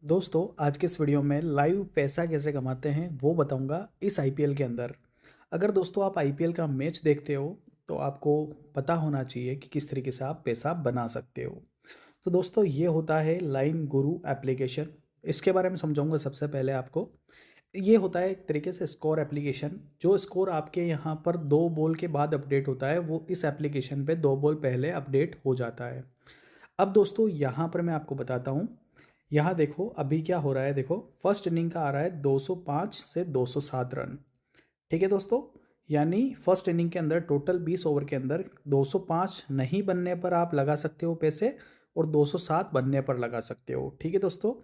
दोस्तों आज के इस वीडियो में लाइव पैसा कैसे कमाते हैं वो बताऊंगा इस आईपीएल के अंदर। अगर दोस्तों आप आईपीएल का मैच देखते हो तो आपको पता होना चाहिए कि किस तरीके से आप पैसा बना सकते हो। तो दोस्तों ये होता है लाइन गुरु एप्लीकेशन। इसके बारे में समझाऊंगा सबसे पहले आपको। ये होता है एक तरीके से स्कोर एप्लीकेशन। जो स्कोर आपके यहाँ पर 2 बॉल के बाद अपडेट होता है वो इस एप्लीकेशन पे 2 बॉल पहले अपडेट हो जाता है। अब दोस्तों यहाँ पर मैं आपको बताता हूँ। यहाँ देखो अभी क्या हो रहा है। देखो फर्स्ट इनिंग का आ रहा है 205 से 207 रन। ठीक है दोस्तों, यानी फर्स्ट इनिंग के अंदर टोटल 20 ओवर के अंदर 205 नहीं बनने पर आप लगा सकते हो पैसे और 207 बनने पर लगा सकते हो। ठीक है दोस्तों,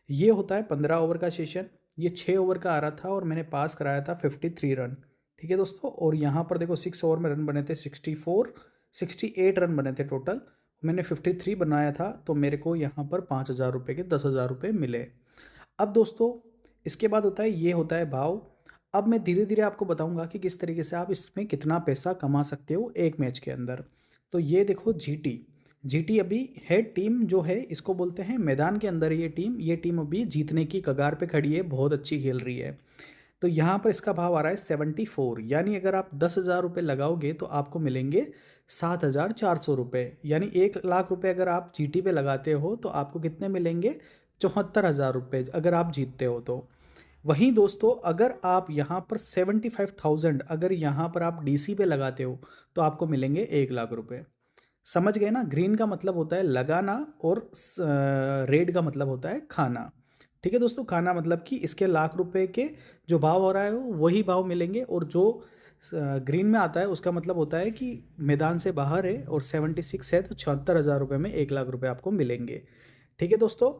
ये होता है 15 ओवर का सेशन। ये 6 ओवर का आ रहा था और मैंने पास कराया था 53 रन। ठीक है दोस्तों, और यहाँ पर देखो 6 ओवर में रन बने थे 68 रन बने थे टोटल। मैंने 53 बनाया था तो मेरे को यहाँ पर 5,000 रुपये के 10,000 रुपये मिले। अब दोस्तों इसके बाद होता है ये होता है भाव। अब मैं धीरे धीरे आपको बताऊंगा कि किस तरीके से आप इसमें कितना पैसा कमा सकते हो एक मैच के अंदर। तो ये देखो जीटी। जीटी अभी है टीम जो है, इसको बोलते हैं मैदान के अंदर ये टीम अभी जीतने की कगार पे खड़ी है, बहुत अच्छी खेल रही है। तो यहाँ पर इसका भाव आ रहा है 74, यानी अगर आप 10,000 रुपये लगाओगे तो आपको मिलेंगे 7,400 रुपये। यानी 1 लाख रुपये अगर आप जीटी पे लगाते हो तो आपको कितने मिलेंगे? 74,000 रुपये अगर आप जीतते हो तो। वहीं दोस्तों अगर आप यहाँ पर 75,000 अगर यहाँ पर आप डीसी पे लगाते हो तो आपको मिलेंगे 1 लाख रुपये। समझ गए ना? ग्रीन का मतलब होता है लगाना और रेड का मतलब होता है खाना। ठीक है दोस्तों, खाना मतलब कि इसके लाख रुपए के जो भाव हो रहा है वही भाव मिलेंगे, और जो ग्रीन में आता है उसका मतलब होता है कि मैदान से बाहर है और 76 है तो 76,000 रुपये में 1 लाख रुपये आपको मिलेंगे। ठीक है दोस्तों,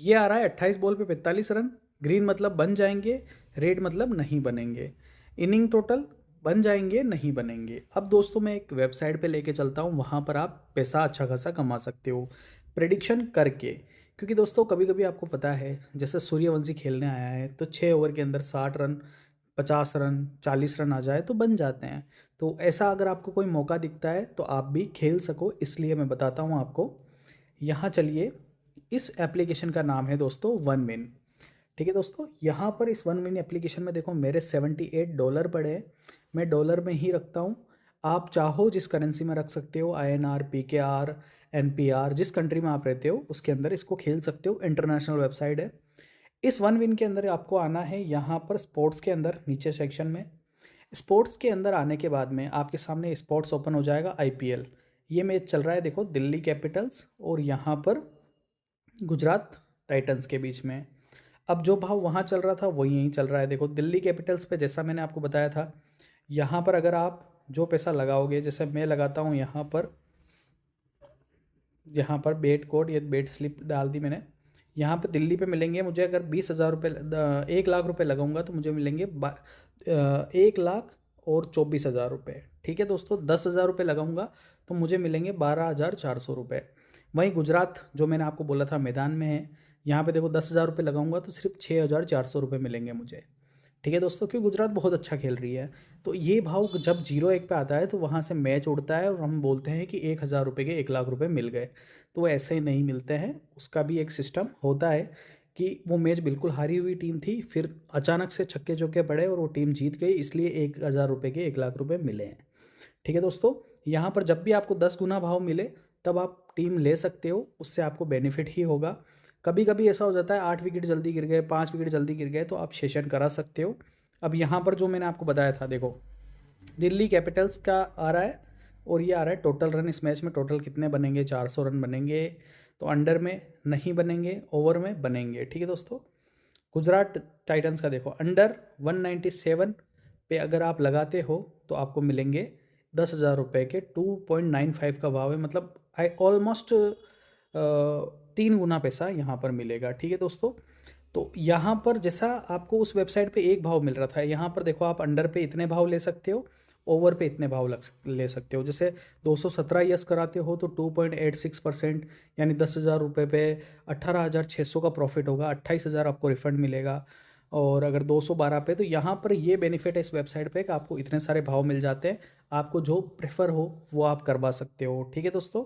ये आ रहा है 28 बॉल पे 45 रन। ग्रीन मतलब बन जाएंगे, रेड मतलब नहीं बनेंगे। इनिंग टोटल बन जाएंगे नहीं बनेंगे। अब दोस्तों मैं एक वेबसाइट पे लेके चलता हूँ, वहाँ पर आप पैसा अच्छा खासा कमा सकते हो प्रेडिक्शन करके। क्योंकि दोस्तों कभी कभी आपको पता है जैसे सूर्यवंशी खेलने आया है तो 6 ओवर के अंदर 60 रन, 50 रन, 40 रन आ जाए तो बन जाते हैं। तो ऐसा अगर आपको कोई मौका दिखता है तो आप भी खेल सको, इसलिए मैं बताता हूँ आपको। यहाँ चलिए, इस एप्लीकेशन का नाम है दोस्तों वन विन। ठीक है दोस्तों, यहाँ पर इस वन विन एप्लीकेशन में देखो मेरे $78 पड़े हैं। मैं डॉलर में ही रखता हूँ। आप चाहो जिस करेंसी में रख सकते हो, INR, PKR, NPR, जिस कंट्री में आप रहते हो उसके अंदर इसको खेल सकते हो। इंटरनेशनल वेबसाइट है। इस वन विन के अंदर आपको आना है, यहाँ पर स्पोर्ट्स के अंदर नीचे सेक्शन में। स्पोर्ट्स के अंदर आने के बाद में आपके सामने स्पोर्ट्स ओपन हो जाएगा। IPL ये मैच चल रहा है, देखो दिल्ली कैपिटल्स और यहाँ पर गुजरात टाइटंस के बीच में। अब जो भाव वहाँ चल रहा था वही यहीं चल रहा है। देखो दिल्ली कैपिटल्स पे जैसा मैंने आपको बताया था, यहाँ पर अगर आप जो पैसा लगाओगे, जैसे मैं लगाता हूँ यहाँ पर बेट कोड या बेट स्लिप डाल दी मैंने। यहाँ पे दिल्ली पे मिलेंगे मुझे, अगर 20,000 रुपये 1 लाख रुपये लगाऊंगा तो मुझे मिलेंगे 1,24,000 रुपये। ठीक है दोस्तों, 10,000 रुपये लगाऊंगा तो मुझे मिलेंगे 12,400 रुपये। वहीं गुजरात जो मैंने आपको बोला था मैदान में है, यहाँ पे देखो 10,000 रुपये लगाऊंगा तो सिर्फ 6,400 रुपये मिलेंगे मुझे। ठीक है दोस्तों, क्योंकि गुजरात बहुत अच्छा खेल रही है। तो ये भाव जब 0-1 पे आता है तो वहाँ से मैच उड़ता है और हम बोलते हैं कि 1,000 रुपये के 1 लाख रुपये मिल गए। तो वो ऐसे ही नहीं मिलते हैं, उसका भी एक सिस्टम होता है कि वो मैच बिल्कुल हारी हुई टीम थी, फिर अचानक से छक्के चौके पड़े और वो टीम जीत गई, इसलिए 1,000 रुपये के 1 लाख रुपये मिले हैं। ठीक है दोस्तों, यहाँ पर जब भी आपको 10 गुना भाव मिले तब आप टीम ले सकते हो, उससे आपको बेनिफिट ही होगा। कभी कभी ऐसा हो जाता है 8 विकेट जल्दी गिर गए, 5 विकेट जल्दी गिर गए तो आप सेशन करा सकते हो। अब यहाँ पर जो मैंने आपको बताया था, देखो दिल्ली कैपिटल्स का आ रहा है और ये आ रहा है टोटल रन। इस मैच में टोटल कितने बनेंगे? 400 रन बनेंगे। तो अंडर में नहीं बनेंगे, ओवर में बनेंगे। ठीक है दोस्तों, गुजरात टाइटंस का देखो अंडर 197 पे अगर आप लगाते हो तो आपको मिलेंगे 10,000 रुपये के 2.95 का भाव है, मतलब आई ऑलमोस्ट 3 गुना पैसा यहाँ पर मिलेगा। ठीक है दोस्तों, तो यहाँ पर जैसा आपको उस वेबसाइट पे एक भाव मिल रहा था, यहाँ पर देखो आप अंडर पे इतने भाव ले सकते हो, ओवर पे इतने भाव ले सकते हो। जैसे 217 यस कराते हो तो 2.86%, यानी 10,000 रुपये पे 18,600 का प्रॉफिट होगा, 28,000 आपको रिफंड मिलेगा। और अगर 212 पे, तो यहाँ पर ये बेनिफिट है इस वेबसाइट पे कि आपको इतने सारे भाव मिल जाते हैं, आपको जो प्रेफर हो वो आप करवा सकते हो। ठीक है दोस्तों,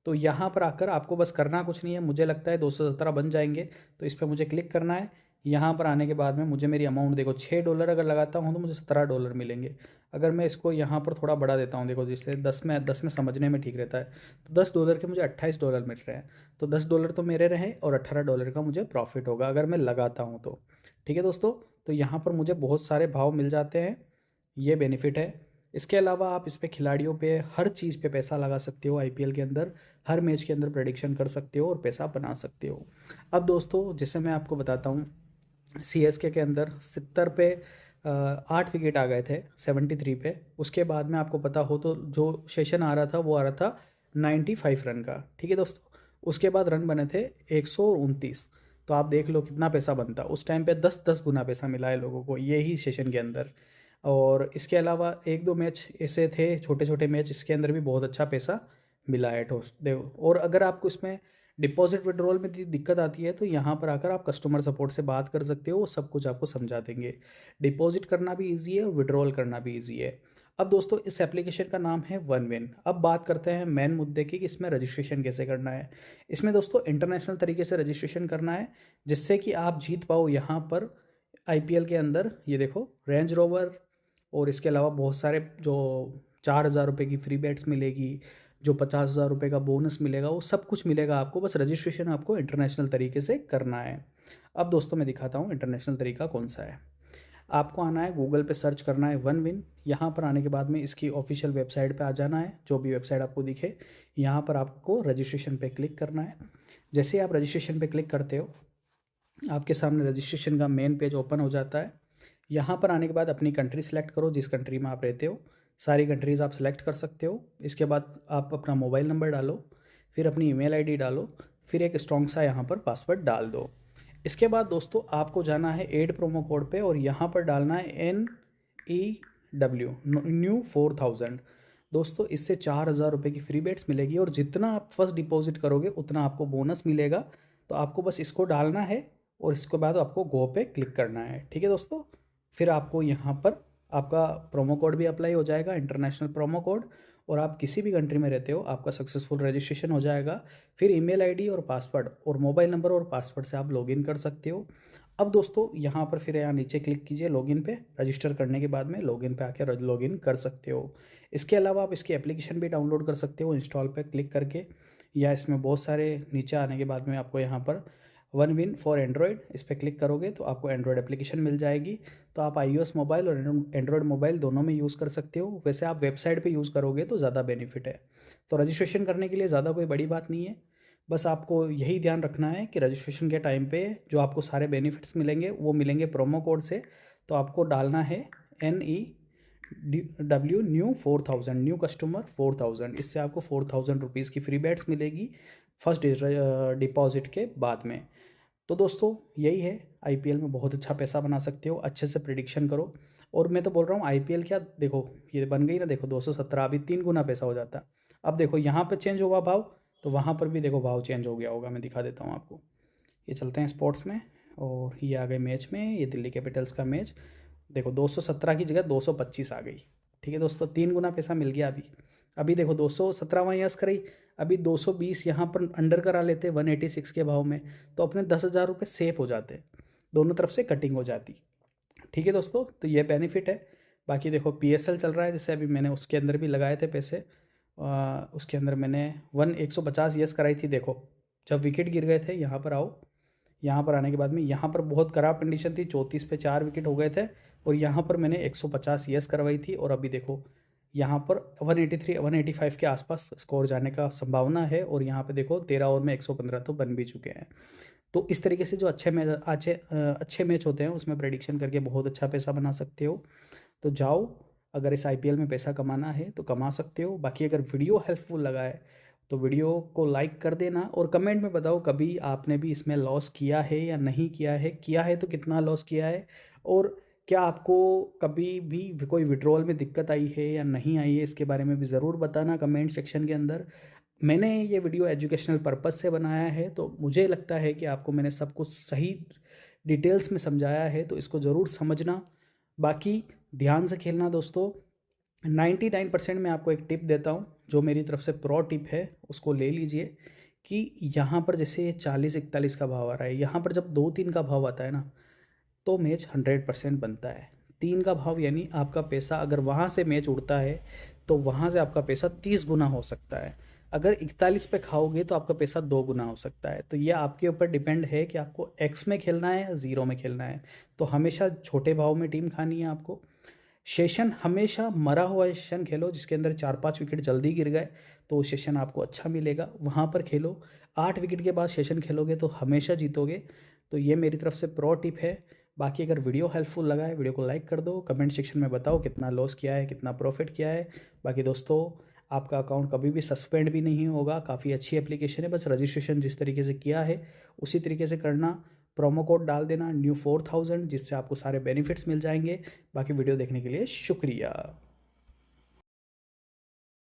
तो यहाँ पर आकर आपको बस करना कुछ नहीं है, मुझे लगता है 217 बन जाएंगे। तो इस पर मुझे क्लिक करना है। यहाँ पर आने के बाद में मुझे मेरी अमाउंट देखो, $6 अगर लगाता हूँ तो मुझे $17 मिलेंगे। अगर मैं इसको यहाँ पर थोड़ा बढ़ा देता हूँ, देखो जिससे 10 में समझने में ठीक रहता है, तो $10 के मुझे $28 मिल रहे हैं। तो $10 तो मेरे रहे और $18 का मुझे प्रॉफिट होगा अगर मैं लगाता हूँ तो। ठीक है दोस्तों, तो यहाँ पर मुझे बहुत सारे भाव मिल जाते हैं, ये बेनिफिट है। इसके अलावा आप इस पे खिलाड़ियों पे, हर चीज़ पे पैसा लगा सकते हो। आईपीएल के अंदर हर मैच के अंदर प्रेडिक्शन कर सकते हो और पैसा बना सकते हो। अब दोस्तों जैसे मैं आपको बताता हूँ, सीएसके के अंदर 70 पे 8 विकेट आ गए थे 73 पे। उसके बाद में आपको पता हो तो जो सेशन आ रहा था वो आ रहा था 95 रन का। ठीक है दोस्तों, उसके बाद रन बने थे 129। तो आप देख लो कितना पैसा बनता। उस टाइम पे 10-10 गुना पैसा मिला है लोगों को यही सेशन के अंदर। और इसके अलावा एक दो मैच ऐसे थे, छोटे छोटे मैच, इसके अंदर भी बहुत अच्छा पैसा मिला है ठोस देखो। और अगर आपको इसमें डिपॉजिट विड्रॉल में दिक्कत आती है तो यहाँ पर आकर आप कस्टमर सपोर्ट से बात कर सकते हो, वो सब कुछ आपको समझा देंगे। डिपॉजिट करना भी इजी है और विड्रॉल करना भी इजी है। अब दोस्तों इस एप्लीकेशन का नाम है OneWin। अब बात करते हैं मेन मुद्दे की कि इसमें रजिस्ट्रेशन कैसे करना है। इसमें दोस्तों इंटरनेशनल तरीके से रजिस्ट्रेशन करना है, जिससे कि आप जीत पाओ यहाँ पर आईपीएल के अंदर। ये देखो रेंज रोवर और इसके अलावा बहुत सारे जो 4,000 रुपये की फ्री बेट्स मिलेगी, जो 50,000 रुपये का बोनस मिलेगा, वो सब कुछ मिलेगा आपको। बस रजिस्ट्रेशन आपको इंटरनेशनल तरीके से करना है। अब दोस्तों मैं दिखाता हूँ इंटरनेशनल तरीका कौन सा है। आपको आना है, गूगल पे सर्च करना है OneWin। यहाँ पर आने के बाद में इसकी ऑफिशियल वेबसाइट पे आ जाना है, जो भी वेबसाइट आपको दिखे। यहाँ पर आपको रजिस्ट्रेशन पे क्लिक करना है। जैसे ही आप रजिस्ट्रेशन पे क्लिक करते हो, आपके सामने रजिस्ट्रेशन का मेन पेज ओपन हो जाता है। यहाँ पर आने के बाद अपनी कंट्री सेलेक्ट करो, जिस कंट्री में आप रहते हो। सारी कंट्रीज़ आप सेलेक्ट कर सकते हो। इसके बाद आप अपना मोबाइल नंबर डालो, फिर अपनी ईमेल आईडी डालो, फिर एक स्ट्रॉन्ग सा यहाँ पर पासवर्ड डाल दो। इसके बाद दोस्तों आपको जाना है ऐड प्रोमो कोड पे और यहाँ पर डालना है NEW न्यू 4000। दोस्तों इससे 4,000 रुपये की फ्री बेट्स मिलेगी और जितना आप फर्स्ट डिपॉजिट करोगे उतना आपको बोनस मिलेगा। तो आपको बस इसको डालना है और इसके बाद आपको गो पे क्लिक करना है। ठीक है दोस्तों, फिर आपको यहाँ पर आपका प्रोमो कोड भी अप्लाई हो जाएगा, इंटरनेशनल प्रोमो कोड। और आप किसी भी कंट्री में रहते हो आपका सक्सेसफुल रजिस्ट्रेशन हो जाएगा। फिर ईमेल आईडी और पासवर्ड और मोबाइल नंबर और पासवर्ड से आप लॉगिन कर सकते हो। अब दोस्तों यहाँ पर फिर यहाँ नीचे क्लिक कीजिए लॉगिन पे। रजिस्टर करने के बाद में लॉगिन पे आके लॉगिन कर सकते हो। इसके अलावा आप इसकी एप्लीकेशन भी डाउनलोड कर सकते हो इंस्टॉल पे क्लिक करके, या इसमें बहुत सारे नीचे आने के बाद में आपको यहाँ पर OneWin फॉर एंड्रॉयड, इस पर क्लिक करोगे तो आपको एंड्रॉयड एप्लीकेशन मिल जाएगी। तो आप iOS मोबाइल और एंड्रॉयड मोबाइल दोनों में यूज़ कर सकते हो। वैसे आप वेबसाइट पे यूज़ करोगे तो ज़्यादा बेनिफिट है। तो रजिस्ट्रेशन करने के लिए ज़्यादा कोई बड़ी बात नहीं है, बस आपको यही ध्यान रखना है कि रजिस्ट्रेशन के टाइम पे जो आपको सारे बेनिफिट्स मिलेंगे वो मिलेंगे प्रोमो कोड से। तो आपको डालना है NEW न्यू 4000, न्यू कस्टमर 4000। इससे आपको 4,000 रुपीज़ की फ्री बेट्स मिलेगी फर्स्ट डिपॉजिट के बाद में। तो दोस्तों यही है, आईपीएल में बहुत अच्छा पैसा बना सकते हो, अच्छे से प्रिडिक्शन करो। और मैं तो बोल रहा हूँ आईपीएल क्या, देखो ये बन गई ना, देखो 217, अभी 3 गुना पैसा हो जाता। अब देखो यहाँ पे चेंज हुआ भाव, तो वहाँ पर भी देखो भाव चेंज हो गया होगा। मैं दिखा देता हूँ आपको। ये चलते हैं स्पोर्ट्स में और ये आ गए मैच में, ये दिल्ली कैपिटल्स का मैच। देखो 217 की जगह 225 आ गई। ठीक है दोस्तों, 3 गुना पैसा मिल गया अभी। अभी देखो 217 वहाँ यस करी, अभी 220 यहाँ पर अंडर करा लेते 186 के भाव में, तो अपने 10,000 रुपये सेफ हो जाते, दोनों तरफ से कटिंग हो जाती। ठीक है दोस्तों, तो ये बेनिफिट है। बाकी देखो PSL चल रहा है, जैसे अभी मैंने उसके अंदर भी लगाए थे पैसे। उसके अंदर मैंने 150 यस कराई थी। देखो जब विकेट गिर गए थे, यहाँ पर आओ, यहाँ पर आने के बाद में यहाँ पर बहुत ख़राब कंडीशन थी, 34 पे 4 विकेट हो गए थे और यहाँ पर मैंने 150 यस करवाई थी। और अभी देखो यहाँ पर 183 185 के आसपास स्कोर जाने का संभावना है। और यहाँ पे देखो 13 ओवर में 115 तो बन भी चुके हैं। तो इस तरीके से जो अच्छे मैच होते हैं उसमें प्रेडिक्शन करके बहुत अच्छा पैसा बना सकते हो। तो जाओ, अगर इस आईपीएल में पैसा कमाना है तो कमा सकते हो। बाकी अगर वीडियो हेल्पफुल लगा है तो वीडियो को लाइक कर देना और कमेंट में बताओ कभी आपने भी इसमें लॉस किया है या नहीं किया है तो कितना लॉस किया है, और क्या आपको कभी भी कोई विड्रॉल में दिक्कत आई है या नहीं आई है, इसके बारे में भी ज़रूर बताना कमेंट सेक्शन के अंदर। मैंने ये वीडियो एजुकेशनल पर्पस से बनाया है, तो मुझे लगता है कि आपको मैंने सब कुछ सही डिटेल्स में समझाया है, तो इसको ज़रूर समझना। बाकी ध्यान से खेलना दोस्तों। 99% मैं आपको एक टिप देता हूँ, जो मेरी तरफ से प्रो टिप है उसको ले लीजिए कि यहाँ पर जैसे ये 40-41 का भाव आ रहा है, यहाँ पर जब 2-3 का भाव आता है ना, तो मैच 100% बनता है। 3 का भाव यानी आपका पैसा अगर वहाँ से मैच उड़ता है तो वहाँ से आपका पैसा 30 गुना हो सकता है। अगर 41 पे खाओगे तो आपका पैसा 2 गुना हो सकता है। तो ये आपके ऊपर डिपेंड है कि आपको एक्स में खेलना है या ज़ीरो में खेलना है। तो हमेशा छोटे भाव में टीम खानी है आपको। सेशन हमेशा मरा हुआ सेशन खेलो जिसके अंदर 4-5 विकेट जल्दी गिर गए, तो सेशन आपको अच्छा मिलेगा, वहाँ पर खेलो। 8 विकेट के बाद सेशन खेलोगे तो हमेशा जीतोगे। तो ये मेरी तरफ से प्रो टिप है। बाकी अगर वीडियो हेल्पफुल लगा है, वीडियो को लाइक कर दो, कमेंट सेक्शन में बताओ कितना लॉस किया है, कितना प्रॉफिट किया है। बाकी दोस्तों, आपका अकाउंट कभी भी सस्पेंड भी नहीं होगा, काफ़ी अच्छी एप्लीकेशन है, बस रजिस्ट्रेशन जिस तरीके से किया है उसी तरीके से करना। प्रोमो कोड डाल देना न्यू 4000, जिससे आपको सारे बेनिफिट्स मिल जाएंगे। बाकी वीडियो देखने के लिए शुक्रिया।